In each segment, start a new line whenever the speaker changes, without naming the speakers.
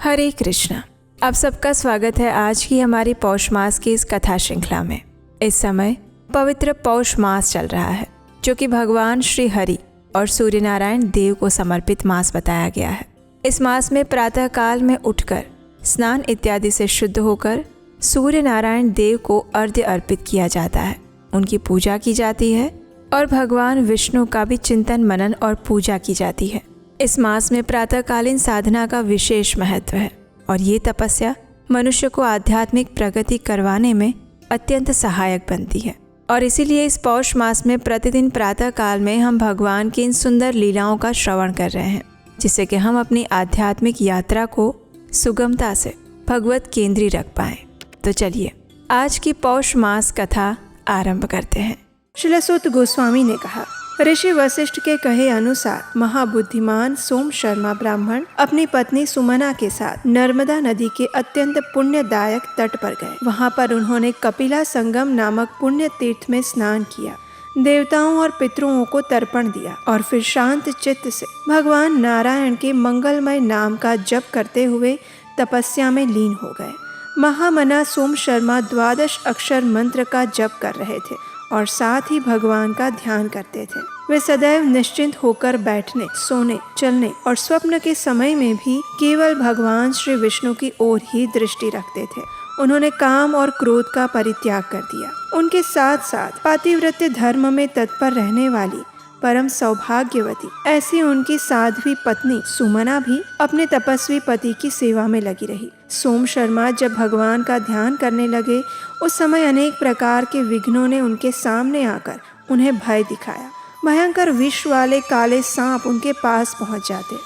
हरे कृष्णा। आप सबका स्वागत है आज की हमारी पौष मास की इस कथा श्रृंखला में। इस समय पवित्र पौष मास चल रहा है, जो कि भगवान श्री हरि और सूर्य नारायण देव को समर्पित मास बताया गया है। इस मास में प्रातः काल में उठकर स्नान इत्यादि से शुद्ध होकर सूर्य नारायण देव को अर्घ्य अर्पित किया जाता है, उनकी पूजा की जाती है और भगवान विष्णु का भी चिंतन मनन और पूजा की जाती है। इस मास में प्रातःकालीन साधना का विशेष महत्व है और ये तपस्या मनुष्य को आध्यात्मिक प्रगति करवाने में अत्यंत सहायक बनती है। और इसीलिए इस पौष मास में प्रतिदिन प्रातः काल में हम भगवान की इन सुंदर लीलाओं का श्रवण कर रहे हैं, जिससे कि हम अपनी आध्यात्मिक यात्रा को सुगमता से भगवत केंद्री रख पाएं। तो चलिए आज की पौष मास कथा आरंभ करते हैं।
श्रील सूत गोस्वामी ने कहा, ऋषि वशिष्ठ के कहे अनुसार महाबुद्धिमान सोम शर्मा ब्राह्मण अपनी पत्नी सुमना के साथ नर्मदा नदी के अत्यंत पुण्यदायक तट पर गए। वहां पर उन्होंने कपिला संगम नामक पुण्य तीर्थ में स्नान किया, देवताओं और पितरों को तर्पण दिया और फिर शांत चित्त से भगवान नारायण के मंगलमय नाम का जप करते हुए तपस्या में लीन हो गए। महामना सोम शर्मा 12 अक्षर मंत्र का जप कर रहे थे और साथ ही भगवान का ध्यान करते थे। वे सदैव निश्चिंत होकर बैठने, सोने, चलने और स्वप्न के समय में भी केवल भगवान श्री विष्णु की ओर ही दृष्टि रखते थे। उन्होंने काम और क्रोध का परित्याग कर दिया। उनके साथ साथ पातिव्रत्य धर्म में तत्पर रहने वाली परम सौभाग्यवती ऐसी उनकी साध्वी पत्नी सुमना भी अपने तपस्वी पति की सेवा में लगी रही। सोम शर्मा जब भगवान का ध्यान करने लगे, उस समय अनेक प्रकार के विघ्नों ने उनके सामने आकर उन्हें भय दिखाया। भयंकर विष वाले काले सांप उनके पास पहुंच जाते,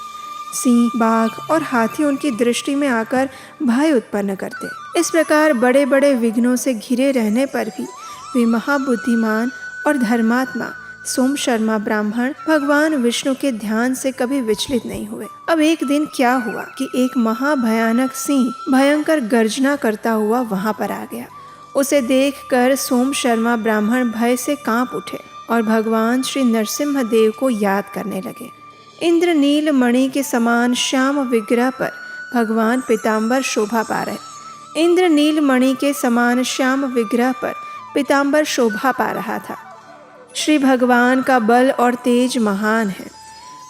सिंह, बाघ और हाथी उनकी दृष्टि में आकर भय उत्पन्न करते। इस प्रकार बड़े बड़े विघ्नों से घिरे रहने पर भी वे महाबुद्धिमान और धर्मात्मा सोम शर्मा ब्राह्मण भगवान विष्णु के ध्यान से कभी विचलित नहीं हुए। अब एक दिन क्या हुआ कि एक महाभयानक सिंह भयंकर गर्जना करता हुआ वहां पर आ गया। उसे देखकर सोम शर्मा ब्राह्मण भय से कांप उठे और भगवान श्री नरसिम्हा देव को याद करने लगे। इंद्र नील मणि के समान श्याम विग्रह पर भगवान पीताम्बर शोभा पा रहे। इंद्र नील मणि के समान श्याम विग्रह पर पीताम्बर शोभा पा रहा था। श्री भगवान का बल और तेज महान है।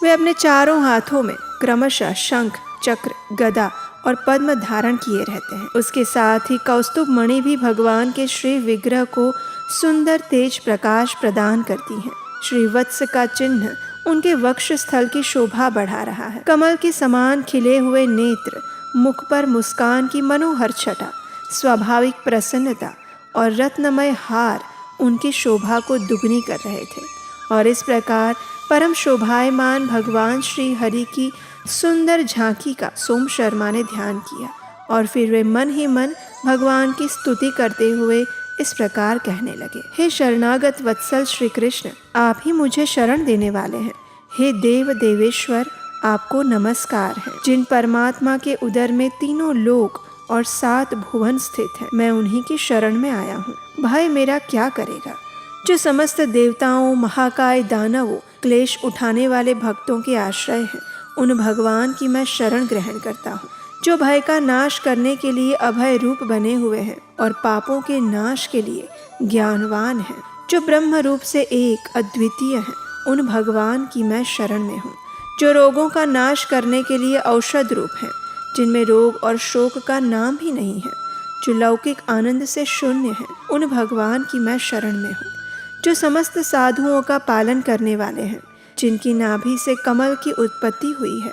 वे अपने चारों हाथों में क्रमशः शंख, चक्र, गदा और पद्म धारण किए रहते हैं। उसके साथ ही कौस्तुभ मणि भी भगवान के श्री विग्रह को सुंदर तेज प्रकाश प्रदान करती हैं। श्री वत्स का चिन्ह उनके वक्ष स्थल की शोभा बढ़ा रहा है। कमल के समान खिले हुए नेत्र, मुख पर मुस्कान की मनोहर छटा, स्वाभाविक प्रसन्नता और रत्नमय हार उनकी शोभा को दुगनी कर रहे थे। और इस प्रकार परम शोभायमान भगवान श्री हरि की सुंदर झांकी का सोम शर्मा ने ध्यान किया और फिर वे मन ही मन भगवान की स्तुति करते हुए इस प्रकार कहने लगे, हे शरणागत वत्सल श्री कृष्ण, आप ही मुझे शरण देने वाले हैं। हे देव देवेश्वर, आपको नमस्कार है। जिन परमात्मा के उदर में तीनों लोक और 7 भुवन स्थित है, मैं उन्हीं की शरण में आया हूँ। भय मेरा क्या करेगा। जो समस्त देवताओं, महाकाय, दानवों, क्लेश उठाने वाले भक्तों के आश्रय हैं, उन भगवान की मैं शरण ग्रहण करता हूँ। जो भय का नाश करने के लिए अभय रूप बने हुए हैं और पापों के नाश के लिए ज्ञानवान हैं, जो ब्रह्म रूप से एक अद्वितीय हैं, उन भगवान की मैं शरण में हूँ। जो रोगों का नाश करने के लिए औषध रूप हैं, जिनमें रोग और शोक का नाम ही नहीं है, जो लौकिक आनंद से शून्य है, उन भगवान की मैं शरण में हूँ। जो समस्त साधुओं का पालन करने वाले हैं, जिनकी नाभि से कमल की उत्पत्ति हुई है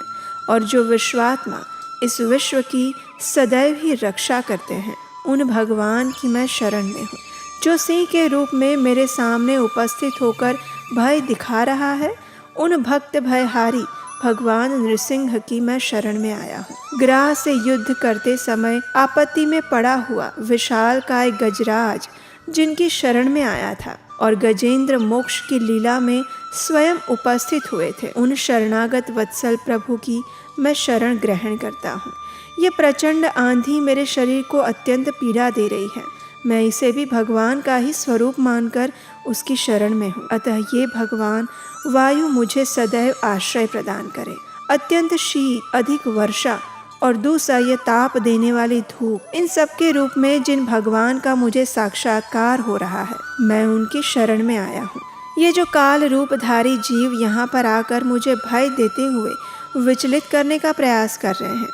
और जो विश्वात्मा इस विश्व की सदैव ही रक्षा करते हैं, उन भगवान की मैं शरण में हूँ। जो सिंह के रूप में मेरे सामने उपस्थित होकर भय दिखा रहा है, उन भक्त भयहारी भगवान नृसिंह की मैं शरण में आया हूँ। ग्राह से युद्ध करते समय आपत्ति में पड़ा हुआ विशाल काय गजराज जिनकी शरण में आया था और गजेंद्र मोक्ष की लीला में स्वयं उपस्थित हुए थे, उन शरणागत वत्सल प्रभु की मैं शरण ग्रहण करता हूँ। ये प्रचंड आंधी मेरे शरीर को अत्यंत पीड़ा दे रही है। मैं इसे भी भगवान का ही स्वरूप मानकर उसकी शरण में हूँ। अतः ये भगवान वायु मुझे सदैव आश्रय प्रदान करे। अत्यंत शीत, अधिक वर्षा और दुसह्य ताप देने वाली धूप, इन सब के रूप में जिन भगवान का मुझे साक्षात्कार हो रहा है, मैं उनकी शरण में आया हूँ। ये जो काल रूपधारी जीव यहाँ पर आकर मुझे भय देते हुए विचलित करने का प्रयास कर रहे हैं,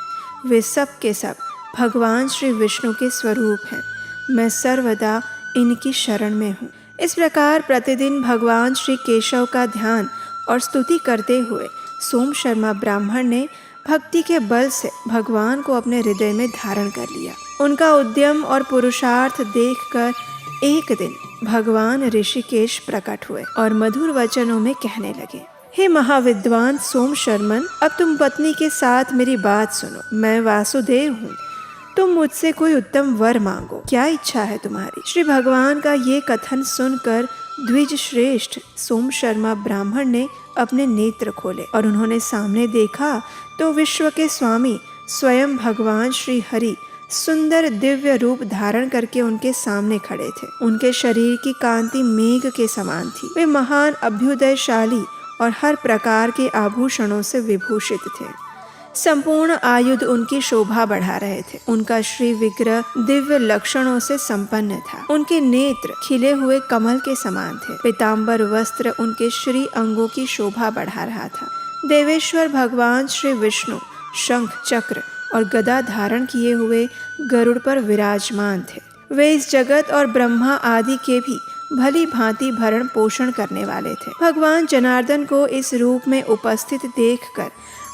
वे सब के सब भगवान श्री विष्णु के स्वरूप हैं। मैं सर्वदा इनकी शरण में हूँ। इस प्रकार प्रतिदिन भगवान श्री केशव का ध्यान और स्तुति करते हुए सोम शर्मा ब्राह्मण ने भक्ति के बल से भगवान को अपने हृदय में धारण कर लिया। उनका उद्यम और पुरुषार्थ देखकर एक दिन भगवान ऋषिकेश प्रकट हुए और मधुर वचनों में कहने लगे, हे महाविद्वान सोम शर्मन, अब तुम पत्नी के साथ मेरी बात सुनो। मैं वासुदेव हूँ, तुम मुझसे कोई उत्तम वर मांगो, क्या इच्छा है तुम्हारी? श्री भगवान का ये कथन सुनकर द्विज श्रेष्ठ सोम शर्मा ब्राह्मण ने अपने नेत्र खोले और उन्होंने सामने देखा तो विश्व के स्वामी स्वयं भगवान श्री हरि सुंदर दिव्य रूप धारण करके उनके सामने खड़े थे। उनके शरीर की कांति मेघ के समान थी। वे महान अभ्युदयशाली और हर प्रकार के आभूषणों से विभूषित थे। संपूर्ण आयुध उनकी शोभा बढ़ा रहे थे। उनका श्री विग्रह दिव्य लक्षणों से संपन्न था। उनके नेत्र खिले हुए कमल के समान थे। पीताम्बर वस्त्र उनके श्री अंगों की शोभा बढ़ा रहा था। देवेश्वर भगवान श्री विष्णु शंख चक्र और गदा धारण किए हुए गरुड़ पर विराजमान थे। वे इस जगत और ब्रह्मा आदि के भी भली भांति भरण पोषण करने वाले थे। भगवान जनार्दन को इस रूप में उपस्थित देखकर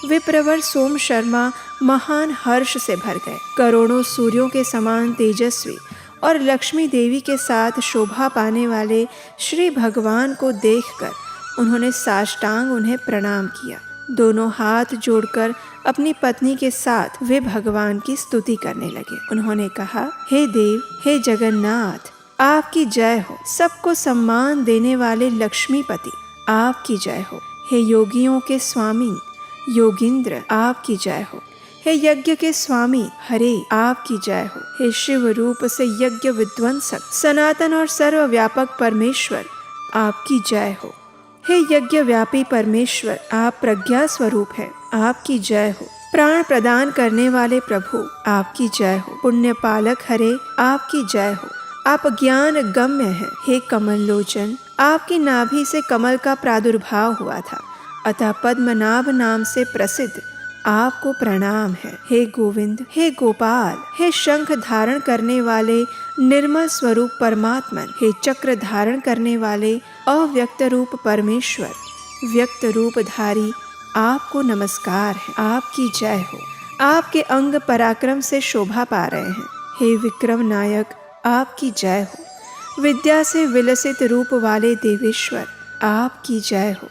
विप्रवर सोम शर्मा महान हर्ष से भर गए। करोड़ों सूर्यों के समान तेजस्वी और लक्ष्मी देवी के साथ शोभा पाने वाले श्री भगवान को देखकर उन्होंने साष्टांग उन्हें प्रणाम किया। दोनों हाथ जोड़कर अपनी पत्नी के साथ वे भगवान की स्तुति करने लगे। उन्होंने कहा, हे देव, हे जगन्नाथ, आपकी जय हो। सबको सम्मान देने वाले लक्ष्मीपति, आपकी जय हो। हे योगियों के स्वामी योगिंद्र, आपकी जय हो। हे यज्ञ के स्वामी हरे, आपकी जय हो। हे शिव रूप से यज्ञ विध्वंसक सनातन और सर्वव्यापक परमेश्वर, आपकी जय हो। हे यज्ञ व्यापी परमेश्वर, आप प्रज्ञा स्वरूप हैं, आपकी जय हो। प्राण प्रदान करने वाले प्रभु, आपकी जय हो। पुण्य पालक हरे, आपकी जय हो। आप ज्ञान गम्य हैं। हे कमल लोचन, आपकी नाभि से कमल का प्रादुर्भाव हुआ था, अतः पद्मनाभ नाम से प्रसिद्ध आपको प्रणाम है। हे गोविंद, हे गोपाल, हे शंख धारण करने वाले निर्मल स्वरूप परमात्मन, हे चक्र धारण करने वाले अव्यक्त रूप परमेश्वर, व्यक्त रूप धारी, आपको नमस्कार है, आपकी जय हो। आपके अंग पराक्रम से शोभा पा रहे हैं। हे विक्रम नायक, आपकी जय हो। विद्या से विलसित रूप वाले देवेश्वर, आपकी जय हो।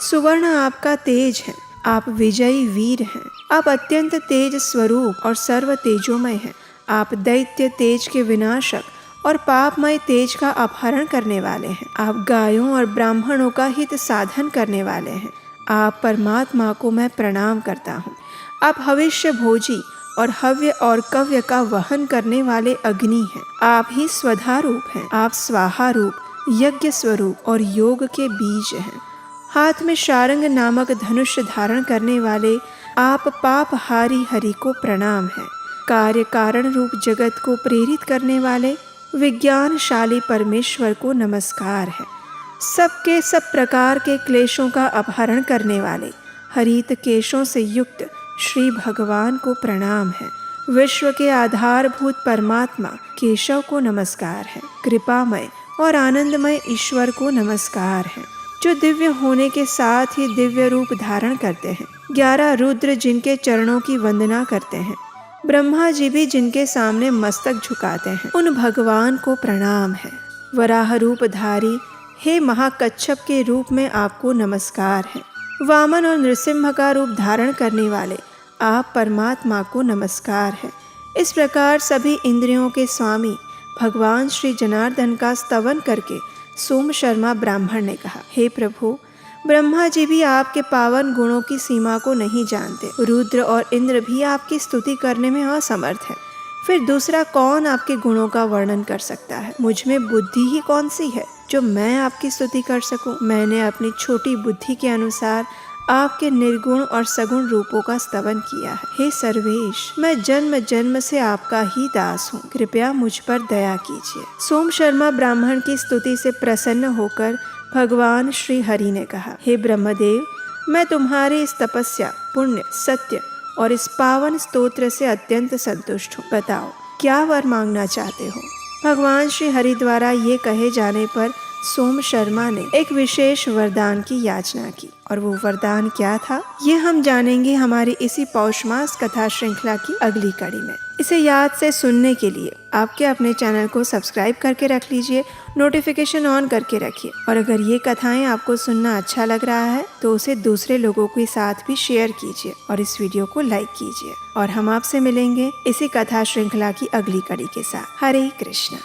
सुवर्ण आपका तेज है, आप विजयी वीर हैं। आप अत्यंत तेज स्वरूप और सर्व तेजोमय हैं। आप दैत्य तेज के विनाशक और पापमय तेज का अपहरण करने वाले हैं। आप गायों और ब्राह्मणों का हित साधन करने वाले हैं। आप परमात्मा को मैं प्रणाम करता हूँ। आप भविष्य भोजी और हव्य और कव्य का वहन करने वाले अग्नि हैं। आप ही स्वधा रूप हैं। आप स्वाहा रूप, यज्ञ स्वरूप और योग के बीज हैं। हाथ में शारंग नामक धनुष धारण करने वाले आप पापहारी हरि को प्रणाम है। कार्य कारण रूप जगत को प्रेरित करने वाले विज्ञानशाली परमेश्वर को नमस्कार है। सबके सब प्रकार के क्लेशों का अपहरण करने वाले हरित केशों से युक्त श्री भगवान को प्रणाम है। विश्व के आधारभूत परमात्मा केशव को नमस्कार है। कृपामय और आनंदमय ईश्वर को नमस्कार है, जो दिव्य होने के साथ ही दिव्य रूप धारण करते हैं। 11 रुद्र जिनके चरणों की वंदना करते हैं, ब्रह्मा जी भी जिनके सामने मस्तक झुकाते हैं, उन भगवान को प्रणाम है। वराह रूप धारी, हे महाकच्छप के रूप में आपको नमस्कार है। वामन और नृसिंह का रूप धारण करने वाले आप परमात्मा को नमस्कार है। इस प्रकार सभी इंद्रियों के स्वामी भगवान श्री जनार्दन का स्तवन करके सोम शर्मा ब्राह्मण ने कहा, हे प्रभु, ब्रह्मा जी भी आपके पावन गुणों की सीमा को नहीं जानते। रुद्र और इंद्र भी आपकी स्तुति करने में असमर्थ है। फिर दूसरा कौन आपके गुणों का वर्णन कर सकता है? मुझ में बुद्धि ही कौन सी है जो मैं आपकी स्तुति कर सकूं? मैंने अपनी छोटी बुद्धि के अनुसार आपके निर्गुण और सगुण रूपों का स्तवन किया है। हे सर्वेश, मैं जन्म जन्म से आपका ही दास हूँ, कृपया मुझ पर दया कीजिए। सोम शर्मा ब्राह्मण की स्तुति से प्रसन्न होकर भगवान श्री हरि ने कहा, हे ब्रह्मदेव, मैं तुम्हारे इस तपस्या, पुण्य, सत्य और इस पावन स्तोत्र से अत्यंत संतुष्ट हूँ। बताओ क्या वर मांगना चाहते हो। भगवान श्री हरि द्वारा ये कहे जाने पर सोम शर्मा ने एक विशेष वरदान की याचना की, और वो वरदान क्या था ये हम जानेंगे हमारी इसी पौष मास कथा श्रृंखला की अगली कड़ी में। इसे याद से सुनने के लिए आपके अपने चैनल को सब्सक्राइब करके रख लीजिए, नोटिफिकेशन ऑन करके रखिए, और अगर ये कथाएं आपको सुनना अच्छा लग रहा है तो उसे दूसरे लोगों के साथ भी शेयर कीजिए और इस वीडियो को लाइक कीजिए। और हम आपसे मिलेंगे इसी कथा श्रृंखला की अगली कड़ी के साथ। हरे कृष्णा।